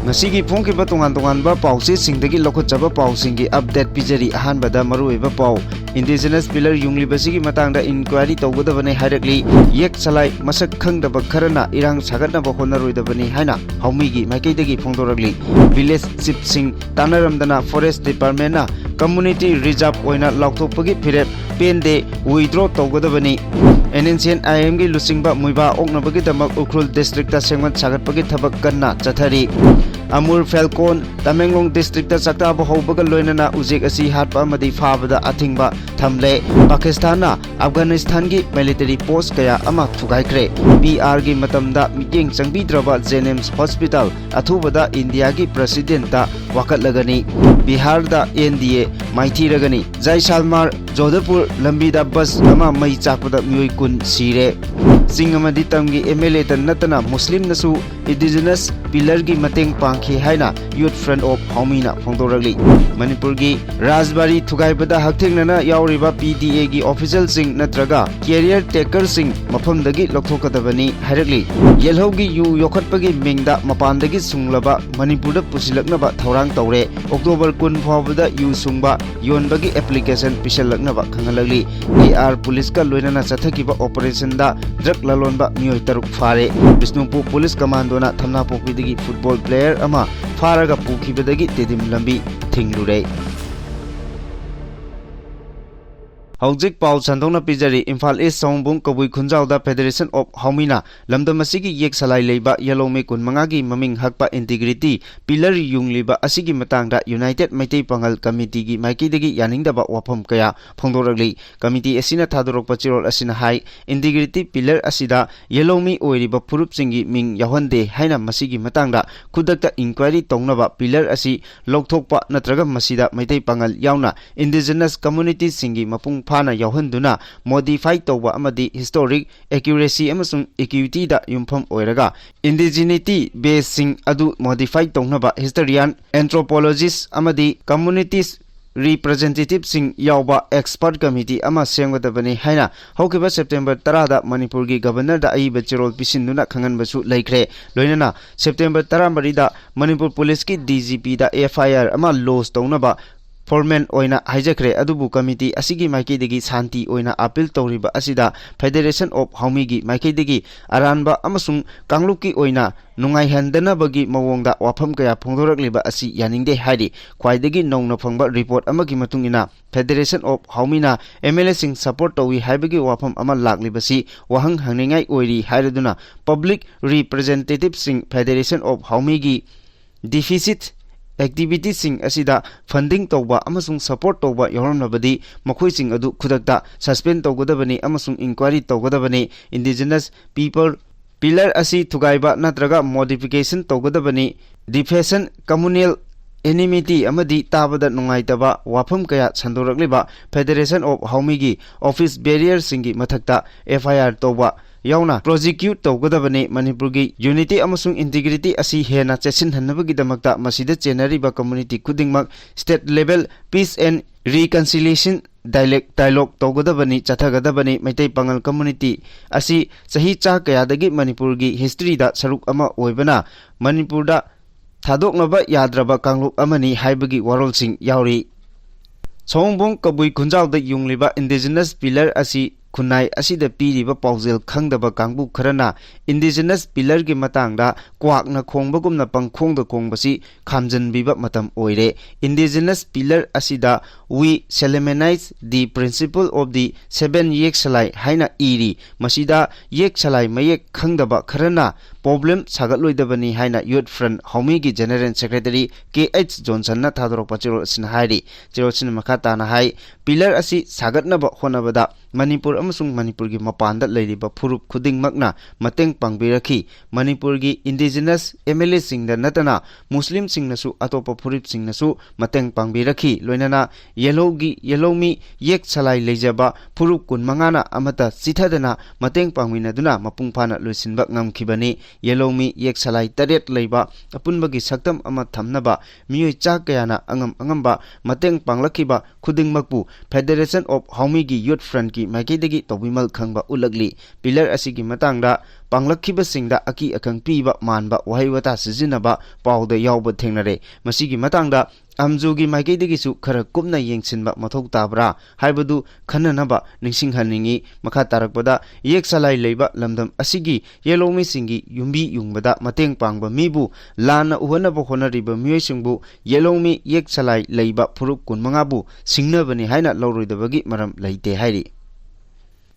Ngasigi phongkiba tongan-tonganba pausi-singdagi lokotjaba pausingi update pijari ahanbada maruoiba pau indigenous pillar yunglibasigi matangda inquiry tawgadabani hairagli yek salai masak khangdaba kharana irang sagatnaba honaroidabani haina haumigi maikaidagi phongdoragli village chief sing tanaramdana forest department na community reserve oina lauthopagi phirep pende withdraw tawgadabani NNCN IM gi lusingba muiba oknabagi damak Ukhrul district ta sengwan sagatpagi thabak kanna chathari Amur Falcon Tamenglong district ta sakta bahobaga loinana ujek asi hatpa amadi fabada athingba thamle Pakistan na Afghanistan gi military post kaya ama thugaikre PR gi matamda miting changbidraba Jenims Hospital athubada India gi president ta wakatlagani Bihar da NDA maithiragani Jaisalmer Jodhpur lambi da bus ama mai chakpada myoi kun sire Singamadi tamgi MLA tan natana Muslim nasu indigenous pillar gi mateng pangkhi haina Youth Front of Haumina phongdoragli Manipur gi Rajbari thugaibada hakthengna yauriba PDA gi official sing natraga career taker sing mafamdagi lokthokadabani hairagli Yelhow gi yu yokhatpagi mingda mapandagi sunglaba Manipur da pusilaknaba thorang tawre October 10 fawbada yu sungba yonbagi application pisalaknaba khangalagli AR police ka loinana chathakiba operation da drug lalonba mioi taruk fare Bisnupur police commando na thamna pokpidagi football player ama faraga pukhibadagi tedim lambi thinglure Haujik Pau Sandongna Pijari Imphal East Songbung Kabui Khunjauda Federation of Haumina Lamdamasigi Yek Salai Leiba Yalome Kun Mangagi Maming Hakpa Integrity Pillar Yungliba Asigi Matangda United Maitei Pangal Committee gi Maikidagi Yaningdaba Wapam Kaya Phongdoragli Committee Asina Thadorok Pachirol Asina Hai Integrity Pillar Asida Yalome Oiriba Purup Singi Ming Yahonde Haina Masigi Matangda Kudakta Inquiry Tongnaba Pillar Asi Lokthokpa Natraga Masida Maitei Pangal Yauna Indigenous Community Singi Mapung Phana Yauhanduna modify tawba amadi historic accuracy amasung equity da yumpham oiraga indigeneity base sing adu modify tongnaba historian anthropologist amadi communities representative sing yauba expert committee ama sengwadabani haina hokiba September 10 da Manipur gi governor da aiba chirol pisinduna khanganbasu laikre loinana September 10 da Manipur police ki DGP da FIR ama loss tongnaba Foreman oina hijakre adubu committee asigi maikidegi santi oina appeal tawriba asida Federation of Haumigi maikidegi aranba amasung kangluki oina nungai handana bagi mawongda wafam kaya phongdorakliba asi yaningde haidi khwaidegi nongna phangba report amagi matungina Federation of Haumina MLA sing support tawi haibagi wafam ama laklibasi wahang hangningai oiri hairaduna public representative sing Federation of Haumigi deficit activity sing asida funding tawba amasung support tawba yoramnabadi makhoi sing adu khudakta suspend tawgadabani amasung inquiry tawgadabani indigenous people pillar asi thugaiba natraga modification tawgadabani defacing communal enmity amadi tabada nungaitaba wafam kaya sandorakliba Federation of Haumigi office barrier singi mathakta FIR tawba yauna prosecute tawgadabani Manipur gi unity amasung integrity asi hena chesin hanabagi damakta masida chenariba community kudingmak state level peace and reconciliation dialogue tawgadabani chathagadabani Maitei Pangal community asi sahi cha kayadagi Manipur gi history da saruk ama oibana Manipur da thadoknaba yadraba kangluk amani haibagi warol sing yauri Songbong Kabui Khunjau da yungliba indigenous pillar asi Kunai asida piriba paujel khangdaba kangbu kharana indigenous pillar gi matangda kwakna khongbagumna pangkhongda khongbasi khamjanbiba matam oire indigenous pillar asida we solemnize the principle of the 7 yek salai haina iri masida yek salai mayek khangdaba kharana problem sagatloidabani haina Youth Front Haumigi General Secretary KH Johnson na thadorok pachiro sin hairi chirosin makata na hai pillar asi sagatnaba honabada Manipur amasung Manipur gi mapanda leiriba phurup khudingmakna mateng pangbiraki Manipur gi indigenous MLA singda natana Muslim singnasu atopa phurup singnasu mateng pangbiraki loinana Yellowmi yek salai leijaba phurup kun mangana amata chithadana mateng pangminaduna mapungphana loisinba ngamkhibani Yellowmi yek salai taret leiba apunbagi saktam ama thamnaba miyoi cha kayana angamba mateng panglakiba khudingmakpu Federation of Haumigi Youth Front ki maikidegi ꯈ꯭ꯋꯥꯏꯗꯒꯤ ꯇꯧꯕꯤꯃꯜ ꯈꯪꯕ ꯎꯠꯂꯛꯂꯤ pillar ꯑꯁꯤꯒꯤ ꯃꯇꯥꯡꯗ ꯄꯥꯡꯂꯛꯈꯤꯕꯁꯤꯡꯗ ꯑꯀꯤ ꯑꯈꯪ ꯄꯤꯕ ꯃꯥꯟꯕ ꯋꯥꯍꯩ ꯋꯥꯇꯥ ꯁꯤꯖꯤꯟꯅꯕ ꯄꯥꯎꯗ ꯌꯥꯎꯕ ꯊꯦꯡꯅꯔꯦ ꯃꯁꯤꯒꯤ ꯃꯇꯥꯡꯗ ꯑꯝꯖꯨꯒꯤ ꯃꯥꯏꯀꯩꯗꯒꯤꯁꯨ ꯈꯔ ꯀꯨꯞꯅ ꯌꯦꯡꯁꯤꯟꯕ ꯃꯊꯧ ꯇꯥꯕ꯭ꯔꯥ ꯍꯥꯏꯕꯗꯨ ꯈꯟꯅꯅꯕ ꯅꯤꯡꯁꯤꯡꯍꯟꯅꯤꯡꯉꯤ ꯃꯈꯥ ꯇꯥꯔꯛꯄꯗ ꯌꯦꯛ ꯁꯂꯥꯏ ꯂꯩꯕ ꯂꯝꯗꯝ ꯑꯁꯤꯒꯤ ꯌꯦꯜꯂꯧꯃꯤꯁꯤꯡꯒꯤ ꯌꯨꯝꯕꯤ ꯌꯨꯡꯕꯗ ꯃꯇꯦꯡ ꯄꯥꯡꯕ ꯃꯤꯕꯨ ꯂꯥꯟꯅ ꯎꯍꯟꯅꯕ ꯍꯣꯠꯅꯔꯤꯕ ꯃꯤꯑꯣꯏꯁꯤꯡꯕꯨ ꯌꯦꯜꯂꯧꯃꯤ ꯌꯦꯛ ꯁꯂꯥꯏ ꯂꯩꯕ ꯐꯨꯔꯨꯞ 15ꯕꯨ ꯁꯤꯡꯅꯕꯅꯤ ꯍꯥꯏꯅ ꯂꯧꯔꯣꯏꯗꯕꯒꯤ ꯃꯔꯝ ꯂꯩꯇꯦ ꯍꯥꯏꯔꯤ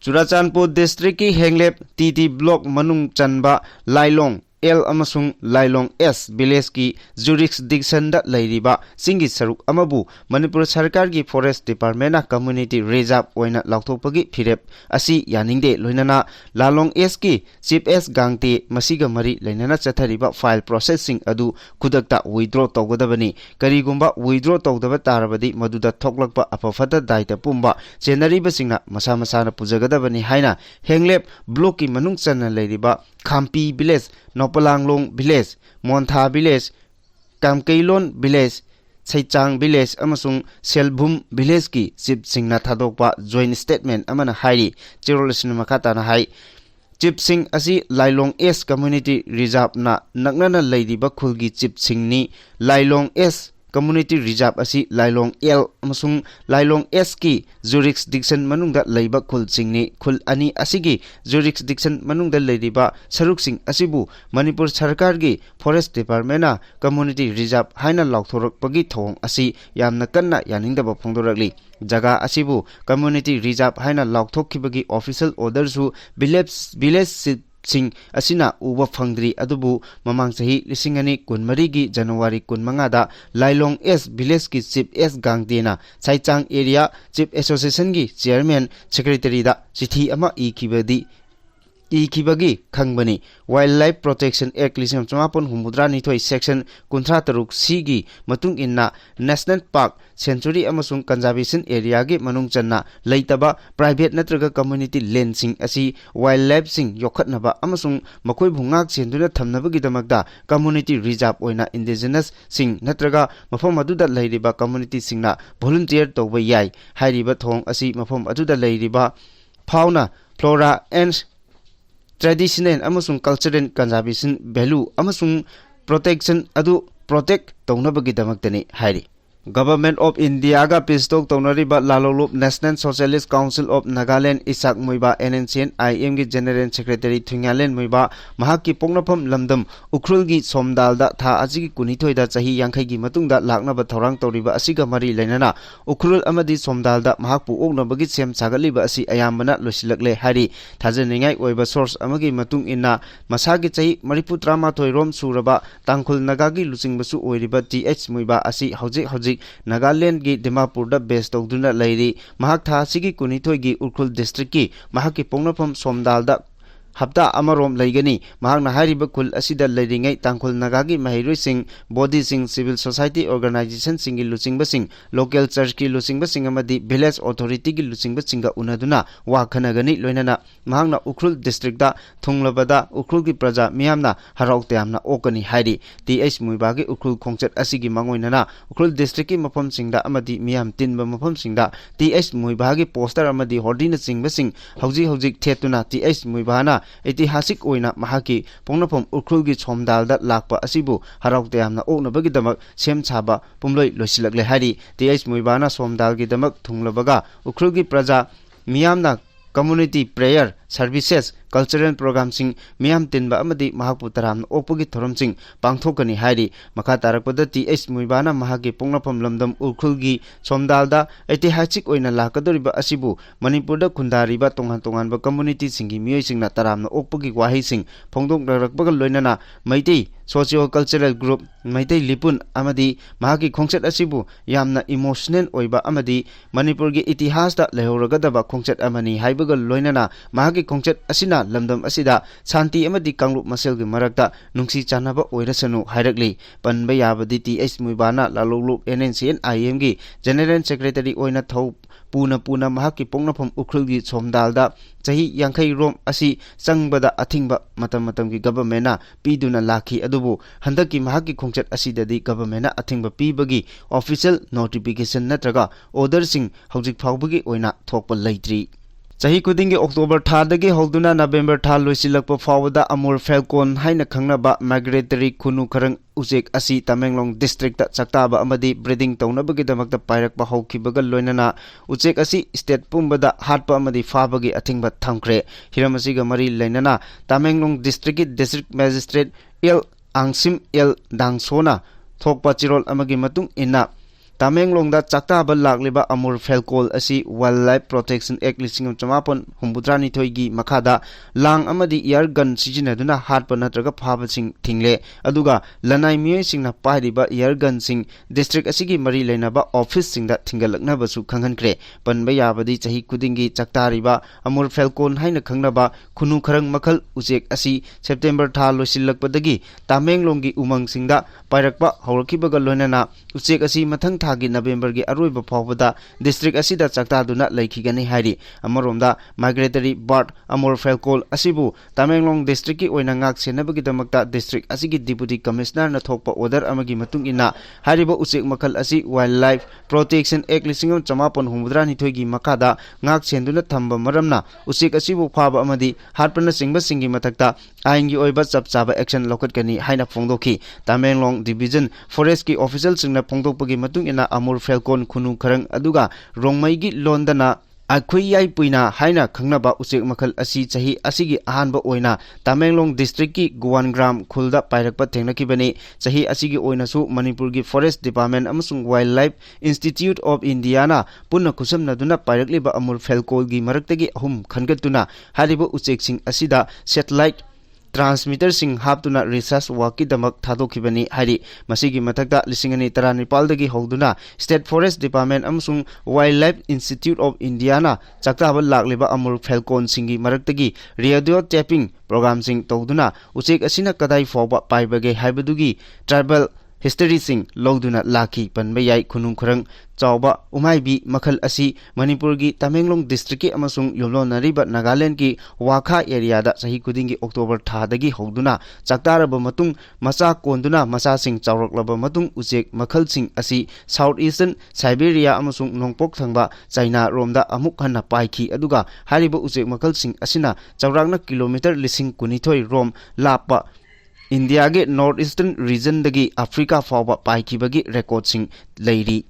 ꯆꯨꯔꯥꯆꯥꯟꯄꯨꯔ ꯗꯤꯁꯇ꯭ꯔꯤꯛꯀꯤ ꯍꯦꯡꯂꯦꯞ ꯇꯤꯇꯤ ꯕ꯭ꯂꯣꯛ ꯃꯅꯨꯡ ꯆꯟꯕ ꯂꯥꯏꯂꯣꯡ L ꯑꯃꯁꯨꯡ ꯂꯥꯏꯂꯣꯡ S ꯚꯤꯂꯦꯖꯀꯤ ꯖꯨꯔꯤꯁꯗꯤꯛꯁꯟꯗ ꯂꯩꯔꯤꯕ ꯆꯤꯡꯒꯤ ꯁꯔꯨꯛ ꯑꯃꯕꯨ ꯃꯅꯤꯄꯨꯔ ꯁꯔꯀꯥꯔꯒꯤ ꯐꯣꯔꯦꯁꯠ ꯗꯤꯄꯥꯔꯠꯃꯦꯟꯠꯅ ꯀꯝꯃ꯭ꯌꯨꯅꯤꯇꯤ ꯔꯤꯖꯥꯔꯚ ꯑꯣꯏꯅ ꯂꯥꯎꯊꯣꯛꯄꯒꯤ ꯐꯤꯔꯦꯞ ꯑꯁꯤ ꯌꯥꯅꯤꯡꯗꯦ ꯂꯣꯏꯅꯅ ꯂꯥꯂꯣꯡ S ꯀꯤ ꯆꯤꯐ S ꯒꯥꯡꯇꯦ ꯃꯁꯤꯒ ꯃꯔꯤ ꯂꯩꯅꯅ ꯆꯠꯊꯔꯤꯕ ꯐꯥꯏꯜ ꯄ꯭ꯔꯣꯁꯦꯁꯁꯤꯡ ꯑꯗꯨ ꯈꯨꯗꯛꯇ ꯋꯤꯗ꯭ꯔꯣ ꯇꯧꯒꯗꯕꯅꯤ ꯀꯔꯤꯒꯨꯝꯕ ꯋꯤꯗ꯭ꯔꯣ ꯇꯧꯗꯕ ꯇꯥꯔꯕꯗꯤ ꯃꯗꯨꯗ ꯊꯣꯛꯂꯛꯄ ꯑꯐꯐꯠꯇ ꯗꯥꯏꯇ ꯄꯨꯝꯕ ꯆꯦꯟꯅꯔꯤꯕꯁꯤꯡꯅ ꯃꯁꯥ ꯃꯁꯥꯅ ꯄꯨꯖꯒꯗꯕꯅꯤ ꯍꯥꯏꯅ ꯍꯦꯡꯂꯦꯞ ꯕ꯭ꯂꯣꯛꯀꯤ ꯃꯅꯨꯡ ꯆꯟꯅ ꯂꯩꯔꯤꯕ Khampi village Noplanglong village Montha village Kamkeilon village Seichang village ꯑꯃꯁꯨꯡ ꯁꯦꯜꯚꯨꯝ ꯚꯤꯂꯦꯖꯀꯤ ꯆꯤꯞꯁꯤꯡꯅ ꯊꯥꯗꯣꯛꯄ ꯖꯣꯏꯟꯠ ꯁ꯭ꯇꯦꯠꯃꯦꯟꯠ ꯑꯃꯅ ꯍꯥꯏꯔꯤ ꯆꯦꯔꯣꯜ ꯑꯁꯤꯅ ꯃꯈꯥ ꯇꯥꯅ ꯍꯥꯏ ꯆꯤꯞꯁꯤꯡ ꯑꯁꯤ ꯂꯥꯏꯂꯣꯡ S ꯀꯝꯃ꯭ꯌꯨꯅꯤꯇꯤ ꯔꯤꯖꯥꯔꯚꯅ ꯅꯛꯅꯅ ꯂꯩꯔꯤꯕ ꯈꯨꯜꯒꯤ ꯆꯤꯞꯁꯤꯡꯅꯤ ꯂꯥꯏꯂꯣꯡ S ꯀꯝꯃ꯭ꯌꯨꯅꯤꯇꯤ ꯔꯤꯖꯥꯔꯚ ꯑꯁꯤ ꯂꯥꯏꯂꯣꯡ L ꯑꯃꯁꯨꯡ ꯂꯥꯏꯂꯣꯡ S ꯀꯤ ꯖꯨꯔꯤꯁꯗꯤꯛꯁꯟ ꯃꯅꯨꯡꯗ ꯂꯩꯕ ꯈꯨꯜꯁꯤꯡꯅꯤ ꯈꯨꯜ ꯑꯅꯤ ꯑꯁꯤꯒꯤ ꯖꯨꯔꯤꯁꯗꯤꯛꯁꯟ ꯃꯅꯨꯡꯗ ꯂꯩꯔꯤꯕ ꯁꯔꯨꯛꯁꯤꯡ ꯑꯁꯤꯕꯨ ꯃꯅꯤꯄꯨꯔ ꯁꯔꯀꯥꯔꯒꯤ ꯐꯣꯔꯦꯁꯠ ꯗꯤꯄꯥꯔꯠꯃꯦꯟꯠꯅ ꯀꯝꯃ꯭ꯌꯨꯅꯤꯇꯤ ꯔꯤꯖꯥꯔꯚ ꯍꯥꯏꯅ ꯂꯥꯎꯊꯣꯔꯛꯄꯒꯤ ꯊꯧꯑꯣꯡ ꯑꯁꯤ ꯌꯥꯝꯅ ꯀꯟꯅ ꯌꯥꯅꯤꯡꯗꯕ ꯐꯣꯡꯗꯣꯔꯛꯂꯤ ꯖꯒꯥ ꯑꯁꯤꯕꯨ ꯀꯝꯃ꯭ꯌꯨꯅꯤꯇꯤ ꯔꯤꯖꯥꯔꯚ ꯍꯥꯏꯅ ꯂꯥꯎꯊꯣꯛꯈꯤꯕꯒꯤ ꯑꯣꯐꯤꯁꯤꯌꯦꯜ ꯑꯣꯔꯗꯔꯁꯨ ꯚꯤꯂꯦꯖ ꯁꯤꯡ ꯑꯁꯤꯅ ꯎꯕ ꯐꯪꯗ꯭ꯔꯤ ꯑꯗꯨꯕꯨ ꯃꯃꯥꯡ ꯆꯍꯤ 2014ꯒꯤ ꯖꯅꯨꯋꯥꯔꯤ 15ꯗ ꯂꯥꯏꯂꯣꯡ S ꯚꯤꯂꯦꯖꯀꯤ ꯆꯤꯐ S ꯒꯥꯡꯇꯦꯅ ꯁꯥꯏꯆꯥꯡ ꯑꯦꯔꯤꯌꯥ ꯆꯤꯐ ꯑꯦꯁꯣꯁꯤꯌꯦꯁꯟꯒꯤ ꯆꯤꯌꯔꯃꯦꯟ ꯁꯦꯀ꯭ꯔꯦꯇꯔꯤꯗ ꯆꯤꯊꯤ ꯑꯃ ꯏꯈꯤꯕꯒꯤ ꯈꯪꯕꯅꯤ wildlife protection act 1962 section 63C ꯒꯤ ꯃꯇꯨꯡ ꯏꯟꯅ ꯅꯦꯁꯅꯦꯜ ꯄꯥꯔꯛ ꯁꯦꯟꯆꯨꯔꯤ ꯑꯃꯁꯨꯡ ꯀꯟꯖꯔꯕꯦꯁꯟ ꯑꯦꯔꯤꯌꯥꯒꯤ ꯃꯅꯨꯡ ꯆꯟꯅ ꯂꯩꯇꯕ ꯄ꯭ꯔꯥꯏꯚꯦꯠ ꯅꯠꯇ꯭ꯔꯒ ꯀꯝꯃ꯭ꯌꯨꯅꯤꯇꯤ ꯂꯦꯟꯗꯁꯤꯡ ꯑꯁꯤ ꯋꯥꯏꯜꯗꯂꯥꯏꯐꯁꯤꯡ ꯌꯣꯛꯈꯠꯅꯕ ꯑꯃꯁꯨꯡ ꯃꯈꯣꯏꯕꯨ ꯉꯥꯛ ꯁꯦꯟꯗꯨꯅ ꯊꯝꯅꯕꯒꯤꯗꯃꯛꯇ ꯀꯝꯃ꯭ꯌꯨꯅꯤꯇꯤ ꯔꯤꯖꯥꯔꯚ ꯑꯣꯏꯅ ꯏꯟꯗꯤꯖꯤꯅꯁꯁꯤꯡ ꯅꯠꯇ꯭ꯔꯒ ꯃꯐꯝ ꯑꯗꯨꯗ ꯂꯩꯔꯤꯕ ꯀꯝꯃ꯭ꯌꯨꯅꯤꯇꯤꯁꯤꯡꯅ ꯚꯣꯂꯨꯟꯇꯤꯌꯔ ꯇꯧꯕ ꯌꯥꯏ ꯍꯥꯏꯔꯤꯕ ꯊꯧꯑꯣꯡ ꯑꯁꯤ ꯃꯐꯝ ꯑꯗꯨꯗ ꯂꯩꯔꯤꯕ ꯐꯥꯎꯅ ꯐ꯭ꯂꯣꯔꯥ ꯑꯦꯟड ꯇ꯭ꯔꯦꯗꯤꯁꯅꯦꯜ ꯑꯃꯁꯨꯡ ꯀꯜꯆꯔꯦꯜ ꯀꯟꯖꯔꯕꯦꯁꯟ ꯚꯦꯂꯨ ꯑꯃꯁꯨꯡ ꯄ꯭ꯔꯣꯇꯦꯛꯁꯟ ꯑꯗꯨ ꯄ꯭ꯔꯣꯇꯦꯛ ꯇꯧꯅꯕꯒꯤꯗꯃꯛꯇꯅꯤ ꯍꯥꯏꯔꯤ ꯒꯚꯔꯟꯃꯦꯟꯠ ꯑꯣꯐ ꯏꯟꯗꯤꯌꯥꯒ ꯄꯤꯁ ꯇꯣꯛ ꯇꯧꯅꯔꯤꯕ ꯂꯥꯂꯣꯡꯂꯨꯞ national socialist council of Nagaland Isak Muivah NNCN-IM ꯒꯤ ꯖꯦꯅꯔꯦꯜ ꯁꯦꯀ꯭ꯔꯦꯇꯔꯤ ꯊꯨꯡꯌꯥꯂꯦꯟ ꯃꯣꯏꯕꯥ ꯃꯍꯥꯛꯀꯤ ꯄꯣꯛꯅꯐꯝ ꯂꯝꯗꯝ ꯎꯈ꯭ꯔꯨꯜꯒꯤ ꯁꯣꯝꯗꯥꯜꯗ ꯊꯥ ꯑꯁꯤꯒꯤ 12ꯗ ꯆꯍꯤ 50ꯒꯤ ꯃꯇꯨꯡꯗ ꯂꯥꯛꯅꯕ ꯊꯧꯔꯥꯡ ꯇꯧꯔꯤꯕ ꯑꯁꯤꯒ ꯃꯔꯤ ꯂꯩꯅꯅ ꯎꯈ꯭ꯔꯨꯜ ꯑꯃꯗꯤ ꯁꯣꯝꯗꯥꯜꯗ ꯃꯍꯥꯛꯄꯨ ꯑꯣꯛꯅꯕꯒꯤ ꯁꯦꯝ ꯁꯥꯒꯠꯂꯤꯕ ꯑꯁꯤ ꯑꯌꯥꯝꯕꯅ ꯂꯣꯏꯁꯤꯜꯂꯛꯂꯦ ꯍꯥꯏꯔꯤ ꯊꯥꯖꯅꯤꯡꯉꯥꯏ ꯑꯣꯏꯕ ꯁꯣꯔꯁ ꯑꯃꯒꯤ ꯃꯇꯨꯡ ꯏꯟꯅ ꯃꯁꯥꯒꯤ ꯆꯍꯤ 39 ꯔꯣꯝ ꯁꯨꯔꯕ ꯇꯥꯡꯈꯨꯜ ꯅꯥꯒꯥꯒꯤ ꯂꯨꯆꯤꯡꯕꯁꯨ ꯑꯣꯏꯔꯤꯕ TH ꯃꯣꯏꯕꯥ ꯑꯁꯤ ꯍꯧꯖꯤꯛ ꯅꯥꯒꯥꯂꯦꯟꯗꯒꯤ ꯗꯤꯃꯥꯄꯨꯔꯗ ꯕꯦꯁ ꯇꯧꯗꯨꯅ ꯂꯩꯔꯤ ꯃꯍꯥꯛ ꯊꯥ ꯑꯁꯤꯒꯤ 12ꯒꯤ ꯎꯈ꯭ꯔꯨꯜ ꯗꯤꯁꯇ꯭ꯔꯤꯛꯀꯤ ꯃꯍꯥꯛꯀꯤ ꯄꯣꯛꯅꯐꯝ ꯁꯣꯝꯗꯥꯜꯗ ꯍꯞꯇꯥ ꯑꯃꯔꯣꯝ ꯂꯩꯒꯅꯤ ꯃꯍꯥꯛꯅ ꯍꯥꯏꯔꯤꯕ ꯈꯨꯜ ꯑꯁꯤꯗ ꯂꯩꯔꯤꯉꯩ ꯇꯥꯡꯈꯨꯜ ꯅꯥꯒꯥꯒꯤ ꯃꯍꯩꯔꯣꯏꯁꯤꯡ ꯕꯣꯗꯤꯁꯤꯡ ꯁꯤꯚꯤꯜ ꯁꯣꯁꯥꯏꯇꯤ ꯑꯣꯔꯒꯅꯥꯏꯖꯦꯁꯟꯁꯤꯡꯒꯤ ꯂꯨꯆꯤꯡꯕꯁꯤꯡ ꯂꯣꯀꯦꯜ ꯆꯔꯆꯀꯤ ꯂꯨꯆꯤꯡꯕꯁꯤꯡ ꯑꯃꯗꯤ ꯚꯤꯂꯦꯖ ꯑꯣꯊꯣꯔꯤꯇꯤꯒꯤ ꯂꯨꯆꯤꯡꯕꯁꯤꯡꯒ ꯎꯅꯗꯨꯅ ꯋꯥ ꯈꯟꯅꯒꯅꯤ ꯂꯣꯏꯅꯅ ꯃꯍꯥꯛꯅ ꯎꯈ꯭ꯔꯨꯜ ꯗꯤꯁꯇ꯭ꯔꯤꯛꯇ ꯊꯨꯡꯂꯕꯗ ꯎꯈ꯭ꯔꯨꯜꯒꯤ ꯄ꯭ꯔꯖꯥ ꯃꯤꯌꯥꯝꯅ ꯍꯔꯥꯎ ꯇꯌꯥꯝꯅ ꯑꯣꯛꯀꯅꯤ ꯍꯥꯏꯔꯤ TH ꯃꯣꯏꯕꯥꯒꯤ ꯎꯈ꯭ꯔꯨꯜ ꯈꯣꯡꯆꯠ ꯑꯁꯤꯒꯤ ꯃꯥꯡꯑꯣꯏꯅꯅ ꯎꯈ꯭ꯔꯨꯜ ꯗꯤꯁꯇ꯭ꯔꯤꯛꯀꯤ ꯃꯐꯝꯁꯤꯡꯗ ꯑꯃꯗꯤ ꯃꯤꯌꯥꯝ ꯇꯤꯟꯕ ꯃꯐꯝꯁꯤꯡꯗ TH ꯃꯣꯏꯕꯥꯒꯤ ꯄꯣꯁꯇꯔ ꯑꯃꯗꯤ ꯍꯣꯔꯗꯤꯅꯆꯤꯡꯕꯁꯤꯡ ꯍꯧꯖꯤꯛ ꯊꯦꯠꯇꯨꯅ TH ꯃꯣꯏꯕꯥꯅ ऐतिहासिक ओइना महाकी पोंगनाफम उख्रुलगी सोमदालदा लाकपा असिबु हराउ तयामना ओकनबगीदमक सेम साबा पुमलोइ लोसिलकले हारि TH मोइबाना सोमदालगीदमक थुंगलबगा उख्रुलगी प्रजा मियामना कम्युनिटी प्रेयर सर्विसेस कल्चरल प्रोग्रामसिंग मियाम तिनबा अमदी महापु तराम ओपगी थोरमसिंग पांगथोकनी हाइरी मखा तारकपदा TH मुइबाना महागे पोंगनाफम लमदम उखुलगी सोमदालदा ऐतिहासिक ओइना लाकदोरिबा असिबु मणिपुरदा खुंदारिबा तोंगान तोंगानबा community सिंगी मियोइसिंगना तरामना ओपगी वाहिसिंग फोंगदोकरकबगा लोइनाना Meitei socio cultural group Meitei लिपुन अमदी महागी खोंगचत असिबु यामना इमोशनल ओइबा अमदी मणिपुरगी इतिहासदा लेहौरगदबा खोंगचत अमनी हाइबगा लोइनाना महागी खोंगचत असिना लमदम असिदा शांति अमदी कांगलुप मसेलगी मरकता नुंगसी चानबा ओइरसनु हाइरकली पनबा याबदी TH मुइबाना लालोलुप NNCN-IM गी जनरल सेक्रेटरी ओइना थौ पुना महाकी पोंगनाफम उख्रुलगी सोमदालदा चही 50 रोम असि चंगबदा अथिंगबा मतम की गवर्नमेंटना पीदुना lucky अदुबु हंदकी महाकी खोंगचत असिददी गवर्नमेंटना अथिंगबा पीबगी official notification नत्रगा order Singh हौजिक फाउबगी ओइना थोकपा लैत्रि Chahi kudingi October thadagi holduna November tha loisilakpa fawada Amur Falcon haina khangnaba migratory khunu kharang ujek asi Tamenglong district ta chaktaba amadi breeding tawnabagidamakta pairakpa hawkibaga loinana ujek asi state pumbada hatpa amadi fabagi athingba thamkre hiramasiga mari lainana Tamenglong district ki district magistrate El Angsim El Dangsona thokpa chirol amagi matung ina Tamenglong da chaktaba lakliba Amur Falcon asi Wildlife Protection Act 1983 gi makhada lang amadi air gun sijinaduna hatpa natraga phabasing thingle aduga lanai mioi singna pairiba air gun sing district asigi mari leinaba office singda thingalakna basu khanghankre panba yabadi chahi kudingi chaktariba Amur Falcon haina khangnaba khunu kharang makhal ujek asi September tha loisilakpadagi Tamenglong gi umang singda pairakpa hawrakibaga loinana ujek asi mathang thagi November gi aroiba phawbada district asida chaktaduna laikhigani hairi amaromda migratory bird Amur Falcon asibu Tamenglong district ki oina ngak senabagi damakta district asigi deputy commissioner na thokpa order amagi matung ina hariba ujek makhal asi Wildlife Protection Act 1983 gi makada ngak senduna thamba maramna ujek asibu phaba amadi hatpana singba singi mathakta aingi oiba chapchaba action lokatkani haina phongdoki Tamenglong division forest ki official singna phongdokpagi matung ina Amur Falcon khunu kharang aduga rongmai gi londana Akhoi yai puina haina khangnaba ujek makhal asi chahi asigi ahanba oina Tamenglong district ki Guwangram khulda pairakpa thengnakibani chahi asigi oina su Manipur gi Forest Department amasung Wildlife Institute of India na punna kusamnaduna pairakliba Amur Falcon gi maraktagi ahum khangatuna hariba ujek sing asida satellite transmitter sing haptuna research work ki damak thadokibani hari masigi mathakta 2019 dagi howduna State Forest Department amsung Wildlife Institute of India na chaktaba lakliba Amur Falcon singi maraktagi radio tapping program sing tawduna ujek asina kadai fawba paibage haibadugi tribal history sing loduna laki panba yai khunung khurang chawba umaibi makhal asi Manipur gi Tamenglong district ki amasung yomlonariba Nagaland ki Wakha area da sahi kudingi October tha dagi howduna chaktaraba matung macha konduna macha sing chawraklaba matung ujek makhal sing asi South Eastern Siberia amasung nongpok thangba China romda amuk hanna paiki aduga hariba ujek makhal sing asina chawrakna kilometer 12 rom lapa India ge North Eastern region dagi Africa fawba paikibagi record sing leiri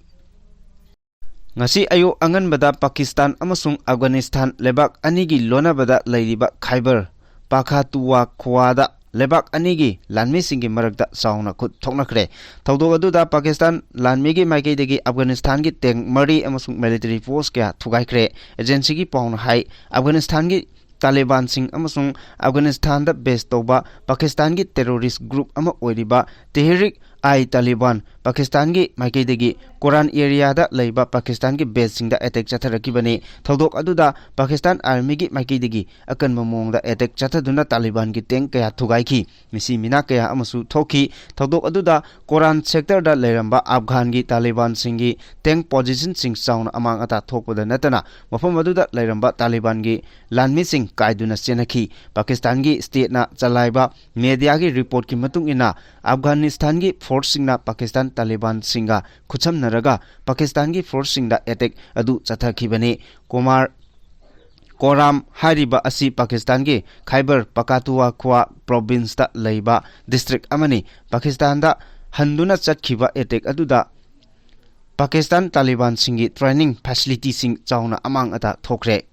ngasi ayo anganbada Pakistan amasung Afghanistan lebak anigi lonabada leiriba Khyber Pakhtunkhwa khwada lebak anigi lanmi singi marakta sauna khut thoknakre thawdok aduda Pakistan lanmi gi maikei dagi Afghanistan gi teng mari amasung military force kya thugaikre agency gi pawn hai Afghanistan gi Taliban sing amasung Afghanistan da base toba Pakistan gi terrorist group ama oiriba Tehrik-i-Taliban Pakistan gi maikei dagi Quran area da leiba Pakistan gi base sing da attack chatharakibani thawdok aduda Pakistan army gi maikei dagi akan mamong da attack chathaduna Taliban gi teng kaya thugaiki misi mina kaya amasu thoki thawdok aduda Quran sector da leiramba Afghan gi Taliban sing gi teng position sing sound amang ata thokpada natana mafam aduda leiramba Taliban gi lanmi sing kaiduna senaki Pakistan gi state na chalaiba media gi report ki matung ina Afghanistan gi force sing na Pakistan Taliban singa khucham naraga Pakistan gi force sing da attack adu chathakibani Koram hariba asi Pakistan gi Khyber Pakhtunkhwa province ta leiba district amani Pakistan da handuna chatkhiba attack aduda Pakistan Taliban singi training facility sing chauna amang ata thokre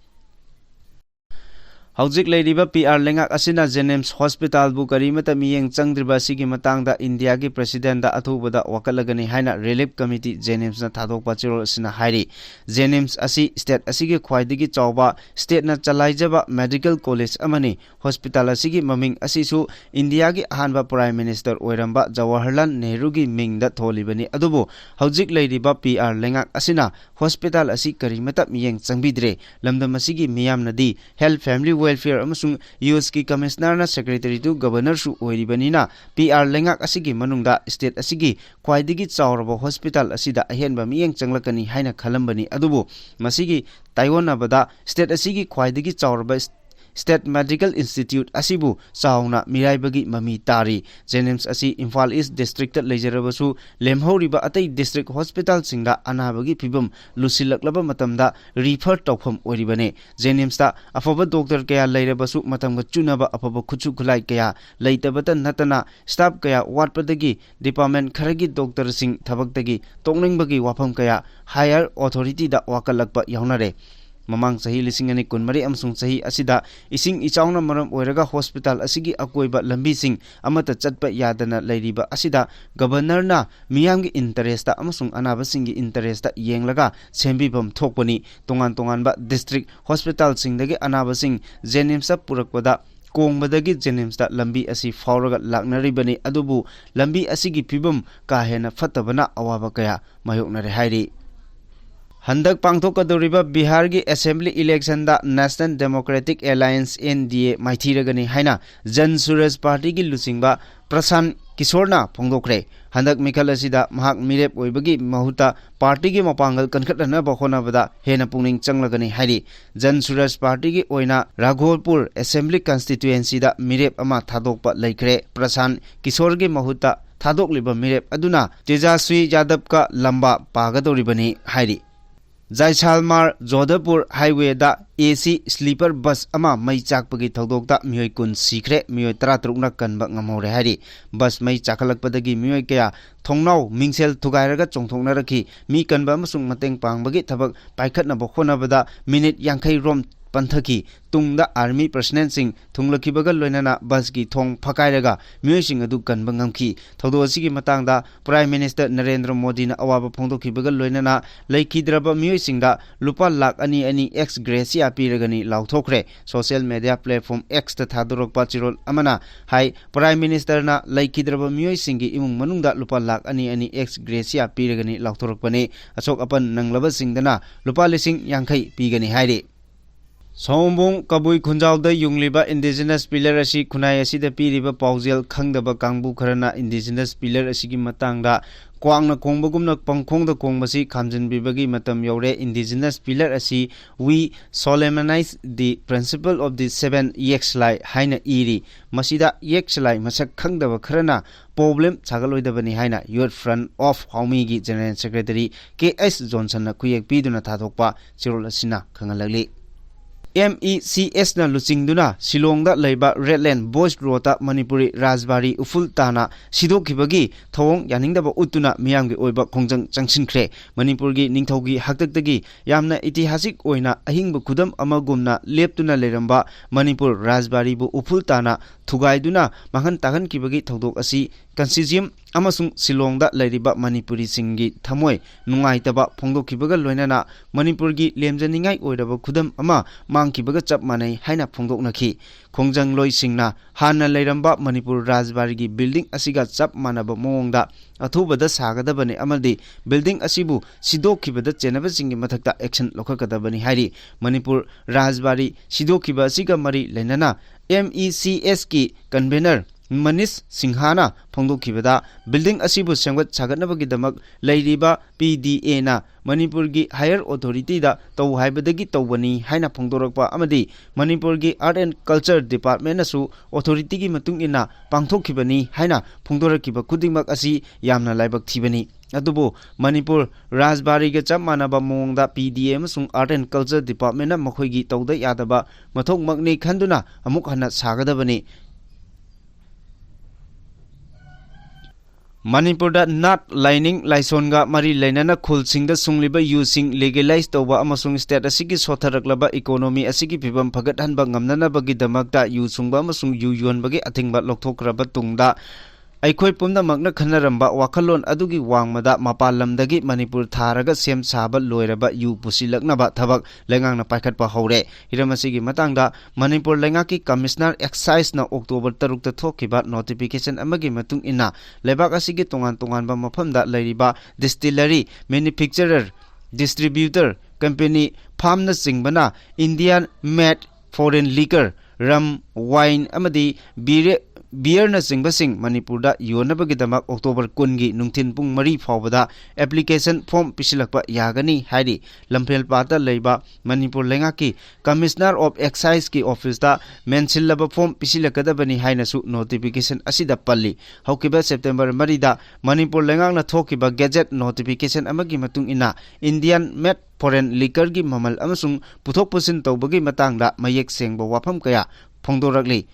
Hawjik leiriba PR lengak asina Jennings Hospital bu karimata miyeng changdriba sigi matangda India gi president da athubada wakalagani haina relief committee Jennings na thadokpa chirol asina hairi Jennings asi state asigi khwaidigi chawba state na chalaijaba medical college amani hospital asigi maming asisu India gi ahanba prime minister oiramba Jawaharlal Nehru gi mingda tholibani adubu hawjik leiriba PR lengak asina hospital asi karimata miyeng changbidre lamdam asigi miyamnadi health family welfare amasung US ki commissioner na secretary to governor su oiribanina PR lengak asigi manungda state asigi khwaidigi chawraba hospital asida ahenba miyeng changlakani haina khalambani adubu masigi Taiwan abada state asigi khwaidigi chawraba State Medical Institute asibu sauna miraibagi mami tari Jenims asi Imphal East District lejarabasu lemhoriba atai district hospital singda anabagi phibam lusilaklaba matamda refer tawpham oribane Jenims ta afaba doctor kaya leirabasu matamga chunaba afaba khuchu khulai kaya leitabata natana staff kaya watpadagi department kharagi doctor sing thabaktagi tokningbagi wafam kaya higher authority da wakalakpa yaunare Mamang sahi lising ani kunmari amsung sahi asida ising ichauna maram oiraga hospital asigi akoiba lambi sing amata chatpa yadana leiriba asida governor na miyamgi interest ta amasung anaba singi interest ta yenglaga sembibam thokpani tongan ba district hospital singdagi anaba sing Jenims purakpada Kongbadagi Jenims ta lambi asi fauraga laknaribani adubu lambi asigi phibam ka hena fatabana awaba kaya mayoknare hairi Handak pangthokadoriba Bihar gi Assembly election da National Democratic Alliance NDA maithiragani haina Jan Suraj Party gi lusingba Prasan Kisorna phongdokre handak mikhal asida mahak mirep oibagi mahuta party gi mapangal kankhatna ba khona bada hena pungning changlagani hairi Jan Suraj Party gi oina Raghorpur Assembly constituency da mirep ama thadokpa laikre Prasan Kisor gi mahuta thadokliba mirep aduna Tejaswi Yadav ka lamba pagadoribani hairi Jaisalmer Jodhpur highway da AC sleeper bus ama mai chakpagi thodokta mioi kun sikre mioi 13 na kanba ngamore hari bus mai chakalakpadagi mioi kaya thongnau mingsel thugairaga chongthongna rakhi mi kanba amasung mateng pangbagi thabak paikhatna bokhona bada minute 50 rom Panthaki Tungda Army personnel sing Tunglakibaga Loinana Baski Thong Pakairaga Musing Adu Kanbangamki Thodo Sigi Matangda Prime Minister Narendra Modi na Awaba Pongdo Kibaga Loinana Laiki Draba Musing da Lupa Lak Ani ex Gracia Piragani Lautokre Social Media Platform X the Thadorok Pachirol Amana Hai Prime Minister na Laiki Draba Musingi Imung Manungda Lupa Lak Ani ex Gracia Piragani Lautorok Pane Asok Apan Nanglaba Singdana Lupa Lising Yankai Pigani Hairi Sombong Kabui Khunjauda Yungliba Indigenous Pillar asi Khunai asida piriba paujel khangdaba kangbu kharana Indigenous Pillar asigi matangda Kwangna kongbagumna pangkhongda kongbasi khamjinbibagi matam yaure Indigenous Pillar asi we solemnize the principle of the 7 yekslai haina iri masida yekslai masak khangdaba kharana problem chagaloidabani haina Youth Front of Haumi gi General Secretary KS Johnson na kuyek piduna thadokpa chirol asina khangalagli MECS na Luchingduna Silongda Leiba Redland Boys Rota Manipuri Rajbari Uful Tana Sidokibagi Thong Yaningdaba Utuna Miyamgi Oiba Kongjang Changsinkre Manipurgi Ningthaugi Haktaktagi Yamna Itihasik Oina Ahingba Kudam Amagumna Leptuna Leramba Manipur Rajbari Bu Uful Tana Thugaiduna Mahan Tagan Kibagi Thodok Asi Considium Amasung Silongda Leiriba Manipuri Singi Thamoi Nungaitaba Phongdokibaga Loinana Manipurgi Lemjaningai Oidaba Kudam Ama Mangkibaga Chap Manai Haina Phongdoknaki Kongjang Loi Singna Hana Leiramba Manipur Rajbarigi Building Asiga Chap Manaba Mongda Athubada Sagadabani Amadi Building Asibu Sidokibada Chenaba Singi Mathakta Action Lokakadabani Hari Manipur Rajbari Sidokiba Asiga Mari Lenana MECS ki convener Manish Singhana Phongdokibada building asibu sengwat sagatnabagi damak leiriba PDA na Manipur gi higher authority da taw haibadagi tawbani haina phongdorakpa amadi Manipur gi art and culture department asu authority gi matung ina pangthokibani haina phongdorakiba kudingmak asi yamna laibak thibani Adubo Manipur Rajbari ga chap manaba mongda PDA amasung art and culture department na makhoigi tawda yadaba mathok makni khanduna amuk hana sagadabani Manipur da not lining laisonga mari lainana khulsing da sungliba using legalize toba amasung state asigi sotharaklaba economy asigi phibam phagat hanba ngamnana bagi damakta usungba amasung yuyon bagi athingba lokthokraba tungda Aikhoi pumna magna khanaramba wakhalon adugi wangmada mapalamdagi Manipur tharaga sem saba loiraba yu pusilaknaba thabak lengang paikhatpa hore hiramasigi matangda Manipur lengaki commissioner excise na October 3 ta thokiba notification amagi matung ina lebak asigi tongan ba mafamda leiriba distillery manufacturer distributor company farm na singbana Indian made foreign liquor rum wine amadi beer na singbasing Manipurda yonabagidamak October 10 gi nungthin pung 3 fawbada application form pisilakpa yagani hairi Lamphel pata leiba Manipur lengaki Commissioner of Excise ki office da menchillaba form pisilakadabani haina su notification asida palli haukiba September 3 da Manipur lengang na thokiba gazette notification amagi matung ina Indian made foreign liquor gi mamal amasung puthok pusin tawbagi matangda mayek sengba wafam kaya phongdorakli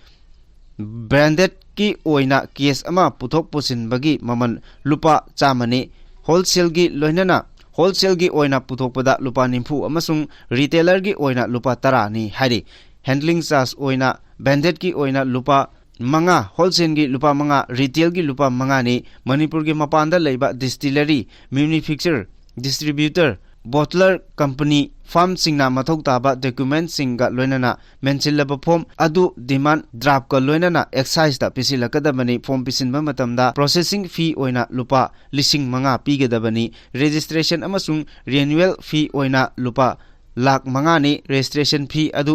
branded ki oina case ama puthok pusin bagi maman lupa chamani wholesale gi oina puthok pada lupa nimfu amasung retailer gi oina lupa tara ni hari handling charge oina branded ki oina lupa manga wholesale gi lupa manga retail gi lupa manga ni Manipur gi mapanda leiba distillery manufacturer distributor bottler company farm singna mathok taba document singa loinana menchillaba form adu demand draft ka loinana excise da pisilakadabani form pisinba matamda processing fee oina lupa lising manga pigedabani registration amasung renewal fee oina lupa lakh manga ni registration fee adu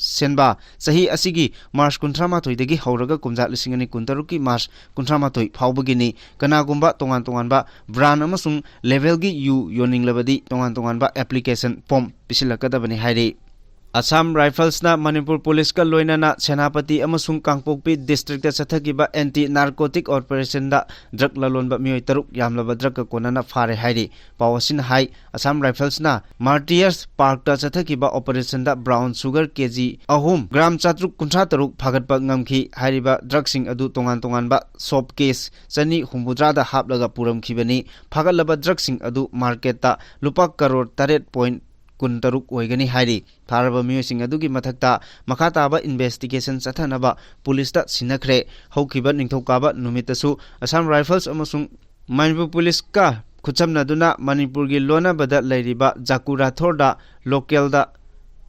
senba sahi asigi March 13 dagi hauraga kumja lisingani kuntaruki March 13 phawbagini kanagumba tongan ba brand amasung level gi yoning labadi tongan ba application form pisilakadabani hairi Assam Rifles na Manipur Police ka loinana Senapati amasung Kangpokpi district ta sathakiba anti narcotic operation da drug lalonba mioi taruk yamlaba drug ka konana fare hairi pawasin hai Assam Rifles na Martyrs Park ta sathakiba operation da brown sugar kg ahum gram chatruk kuntra taruk phagatpa ngamki hairiba drug sing adu tongan ba soap case chani humbudra da haplaga puramkhibani phagalaba drug sing adu market ta lupa crore 8 kuntaruk oigani hairi tharaba miyosing adugi mathakta makhataba investigation sathanaba police ta sinakhre haukiba ningthokaba numitasu Assam Rifles amasung Manipur Police ka khuchamna duna Manipur gi lona bada lairiba Jakura Thorda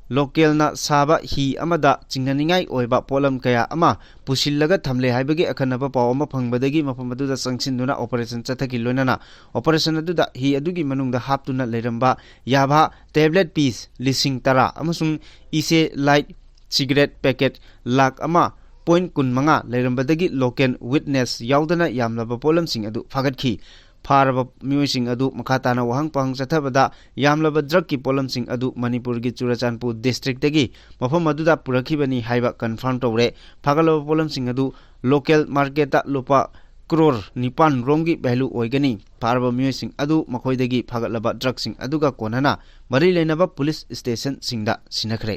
local na saba hi amada chingnaningai oiba polam kaya ama pusillaga thamle haibagi akhanaba pawama phangbadagi mapamadu da sangsin operation chathaki loinana operation aduda hi adugi manungda haptuna leiramba yaba tablet piece lising tara amasung ise light cigarette packet lakh ama point kun manga leirambadagi local witness yaudana yamlaba polam sing adu phagatki Faraba musing adu makatana wahang pang sathabada yamlaba drug ki polam sing adu Manipur gi Churachandpur district tagi mafam aduda purakhibani haiba confirm tawre phagalaba polam sing adu local market ta lupa crore nipan rongi value oigani faraba musing adu makhoidagi phagalaba drug sing aduga konana mari leinaba police station singda sinakhre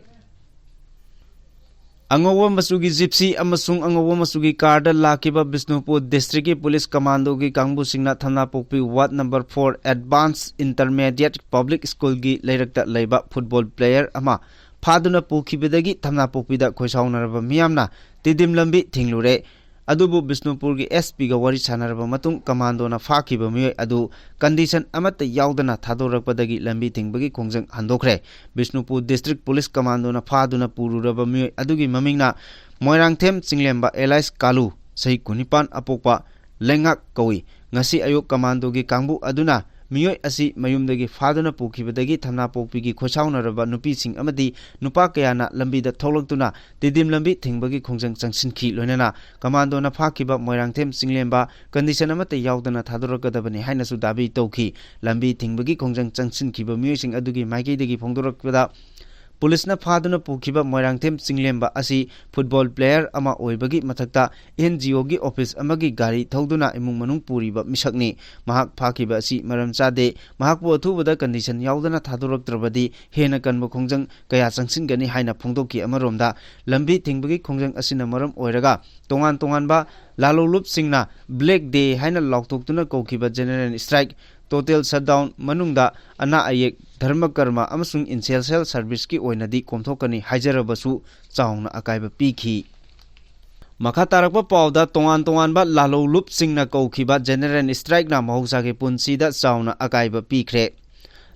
Angowa Masugi Gypsy amasung Angowa Masugi Karda Lakiba Bisnupur District ki Police Commando gi Kangbu Singna Thana Pokpi Ward number 4 Advanced Intermediate Public School gi Leirakta Leiba football player ama Phaduna Pukibidagi Thana Pokpi da Khoisaunaraba miyamna Tidim Lambi Thinglure adubu Bisnupur gi SP ga wari sanaraba matung commando na fakiba mioi adu condition amata yaudana thadorakpadagi lambi thingbagi khongjang handokre Bisnupur District Police Commando na phaduna pururaba mioi adugi mamingna Moirangthem Chinglemba Elias Kalu sahi kunipan apokpa lengak kawi ngasi ayuk commando gi kangbu aduna mioi asi mayumdagi phaduna pukibadagi thamna pokpigi khosaunaraba nupi sing amadi nupa kayana lambi da tholaktuna tidim lambi thingbagi khongjang changsinki loinana commando na phakiba Moirangthem Chinglemba condition amata yaudana thadorakadabani haina su dabi tawki lambi thingbagi khongjang changsinkiba mioi sing adugi maikeidagi phongdorakpada Police na phaduna pukhiba Moirangthem Chinglemba asi football player ama oibagi mathakta NGO gi office amagi gari thoduna imung manung puriba misakni mahak phakiba asi maram chade mahak po thubada condition yaudana thadoraktrabadi hena kanbo khongjang kaya changsingani haina phongdoki amaromda lambi thingbagi khongjang asina maram oiraga tongan ba lalolup singna black day haina loktoktuna kokhiba general strike total shutdown manungda ana ayek dharma karma amasung essential service ki oinadi komthokani haijarabasu chaungna akaiba pikhi makha tarakpa pawda tongan ba lalo lup singna kokhiba general strike na mahausa ke punsi da chaungna akaiba pikre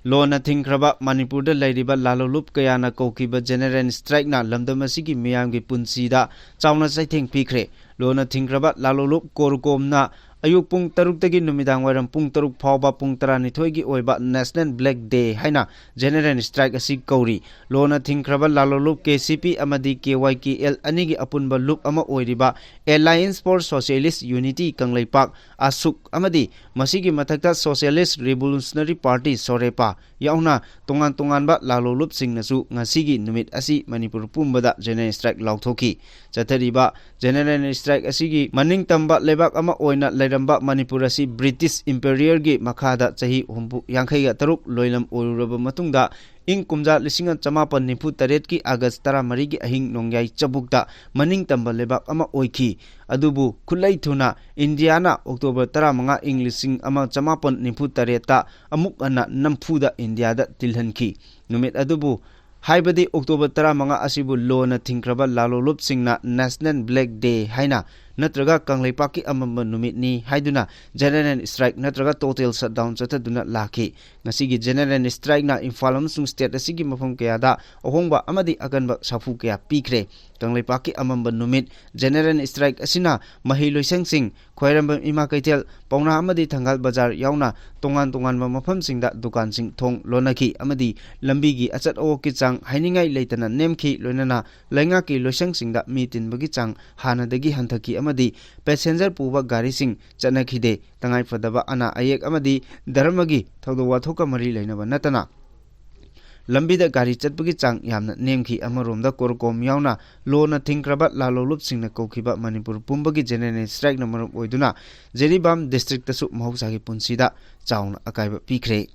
lona thingkraba Manipur da lairiba lalo lup kayana kokhiba general strike na lamdamasi ki miyam ki punsi da chaungna saitheng pikre lona thingkraba lalo lup korkom na ayuk pung taruk tagi numidang waram pung taruk phawba pung taranithoi gi oiba National Black Day haina general strike asi kauri lona thingkraba lalolup KCP amadi KYKL anigi apunba lup ama oiriba Alliance for Socialist Unity Kangleipak asuk amadi masigi mathakta Socialist Revolutionary Party Sorepa yauna tongan ba lalolup singnasu ngasigi numit asi Manipur pumbada general strike lauthoki chathariba general strike asigi maning tamba lebak ama oina leiramba Manipur asi British Imperial gi makhada chahi humpu yankhai ga taruk loilam oruraba matungda ing kumja lisinga chamapan nifu taret ki August 13 gi ahing nongyai chabukta maning tamba lebak ama oiki adubu khulai thuna Indiana October 15 ing lising ama chamapan nifu tareta amuk ana namfuda India da tilhanki numit adubu haibadi October 15 asibu lona thingkraba lalolup singna National Black Day haina natraga Kangleipaki amamba numit ni haiduna general strike natraga total shutdown chataduna laki ngasigi general strike na Imphal amsung state asigi mafam kaya da ohongba amadi aganba safu kaya pikre Kangleipaki amamba numit general strike asina mahiloisang sing khwairamba ima kaitel pauna amadi thangal bazar yauna tongan ba mafam singda dukan sing thong lonaki amadi lambi gi achat o ki chang hainingai leitana nemki loinana lainga ki loisang singda mitin bagi chang hanadagi hanthaki amadi passenger puba gari sing chanakhide tangai fadaba ana ayek amadi dharmagi thodo wathoka mari leinaba natana lambida gari chatpagi chang yamna nemki amaromda korkom yauna lona thingkraba lalolup singna kokhiba Manipur pumbagi general strike na marom oiduna Jeribam district tasu mahusagi punsida chauna akaiba pikre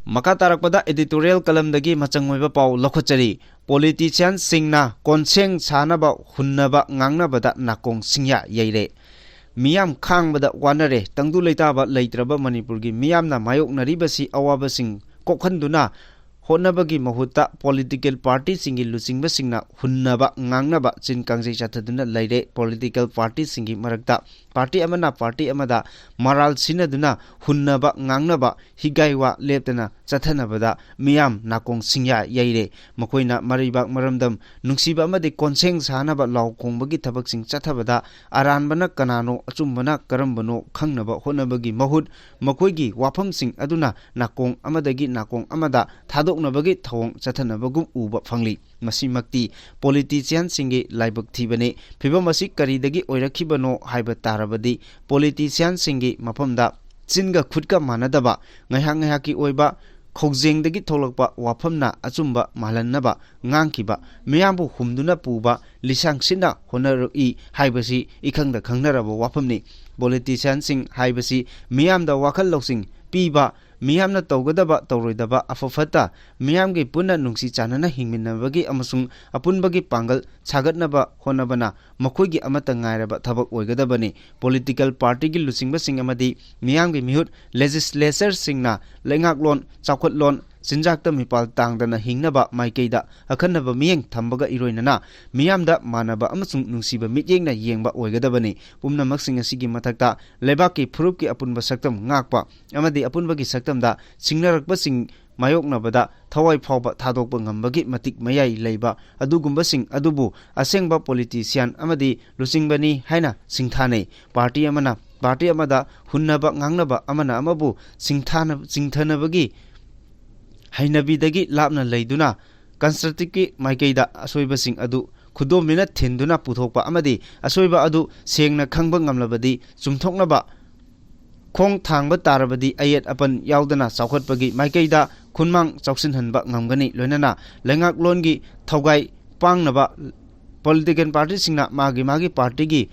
maka tarakpada editorial kalamdagi machangmoiba pau lokhochari politician singna konseng chanaba hunnaba ngangnabada nakong singya yaire miyam khangbada wanare tangdu leitaba leitraba Manipurgi miyamna mayoknaribasi awabasing kokhanduna honabagi mahutta political party singi lusingba singna hunnaba ngangnaba chin kangjai chathaduna leire political party singi marakta party amada maral sinaduna hunnaba ngangnaba higaiwa leptana chathanabada miyam nakong singya yaire makoina maribak maramdam nungsiba amadi konseng sanaba laukongba gi thabak sing chathabada aranbana kanano achumbana karambano khangnaba honabagi mahut makoigi wafam sing aduna nakong amadagi nakong amada thadoknabagi thawong chathanabagum uba phangli masimakti politician singi laibak thibane phibamasi karidagi oirakhibano haiba tarabadi politician singi mafamda chinga khudka manadaba ngayhaki oiba khojengdagi tholakpa wafamna achumba malannaba ngangkiba miyambu humduna puba lisangsina honaroi haibasi ikhangda khangnaraba wafamni politician sing haibasi miyamda wakhal loksing piba miyamna tawgadaba tawroidaba afafata miyamgi punna nungsi chanana hingminnabagi amasung apunbagi pangal chagatnaba honabana makoigi amata ngairaba thabak oigadabani political party gi lusingba sing amadi miyamgi mihut legislature singna lengaklon chaukhatlon sinjakta mipal tangdana hingnaba maikeida akhanaba miyeng thambaga iroinana miyamda manaba amasung nungsiba mityengna yengba oigadabani pumnamak sing asigi mathakta lebaki phurupki apunba saktam ngakpa amadi apunbagi saktamda singnarakba sing mayoknabada thawai phawba thadokpa ngambagi matik mayai leiba adugumba sing adubu asengba politician amadi lusingbani haina singthane party amada hunnaba ngangnaba amana amabu singthanabagi hainabidagi lapna leiduna constructive maikeida asoibasing adu khudomina thinduna puthokpa amadi asoiba adu sengna khangba ngamlabadi chumthoknaba khong thangba tarabadi ayet apan yaudana chawkhatpagi maikeida khunmang chawsinhanba ngamgani loinana lengak longi thogai pangnaba political party singna magi party gi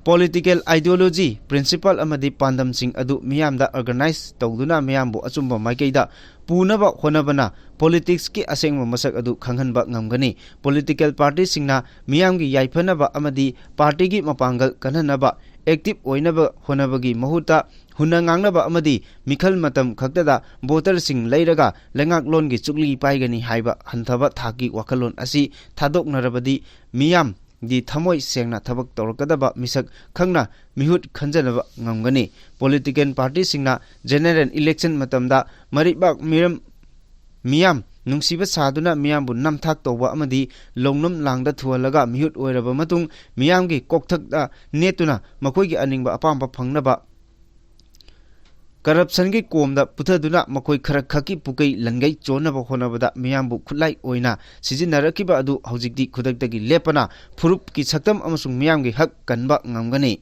political ideology principle amadi pandam sing adu miyamda organize tawduna miyambu achumba maikeida punaba honabana politics ki asengma masak adu khanghanba ngamgani political party singna miyamgi yaifanaba amadi party gi mapangal kanhanaba active oinaba honabagi mahuta hunangangnaba amadi mikhal matam khaktada voter sing leiraga lengak lon gi chukli paigani haiba hanthaba thaki wakalon asi thadoknarabadi miyam di thamoi sengna thabak torkadaba misak khangna mihut khanjanaba ngamgani political party singna general election matamda maribak miyam ꯅꯨꯡꯁꯤꯕ ꯁꯥꯗꯨꯅ ꯃꯤꯌꯥꯝꯕꯨ ꯅꯝꯊꯥꯛ ꯇꯧꯕ ꯑꯃꯗꯤ ꯂꯧꯅꯝ ꯂꯥꯡꯗ ꯊꯨꯍꯜꯂꯒ ꯃꯤꯍꯨꯠ ꯑꯣꯏꯔꯕ ꯃꯇꯨꯡ ꯃꯤꯌꯥꯝꯒꯤ ꯀꯣꯛꯊꯛꯇ ꯅꯦꯠꯇꯨꯅ ꯃꯈꯣꯏꯒꯤ ꯑꯅꯤꯡꯕ ꯑꯄꯥꯝꯕ ꯐꯪꯅꯕ ꯀꯔꯞꯁꯟꯒꯤ ꯀꯣꯝꯗ ꯄꯨꯊꯗꯨꯅ ꯃꯈꯣꯏ ꯈꯔ ꯈꯛꯀꯤ ꯄꯨꯀꯩ ꯂꯟꯒꯩ ꯆꯣꯟꯅꯕ ꯍꯣꯠꯅꯕꯗ ꯃꯤꯌꯥꯝꯕꯨ ꯈꯨꯠꯂꯥꯏ ꯑꯣꯏꯅ ꯁꯤꯖꯤꯟꯅꯔꯛꯈꯤꯕ ꯑꯗꯨ ꯍꯧꯖꯤꯛꯇꯤ ꯈꯨꯗꯛꯇꯒꯤ ꯂꯦꯞꯄꯅ ꯐꯨꯔꯨꯞꯀꯤ ꯁꯛꯇꯝ ꯑꯃꯁꯨꯡ ꯃꯤꯌꯥꯝꯒꯤ ꯍꯛ ꯀꯟꯕ ꯉꯝꯒꯅꯤ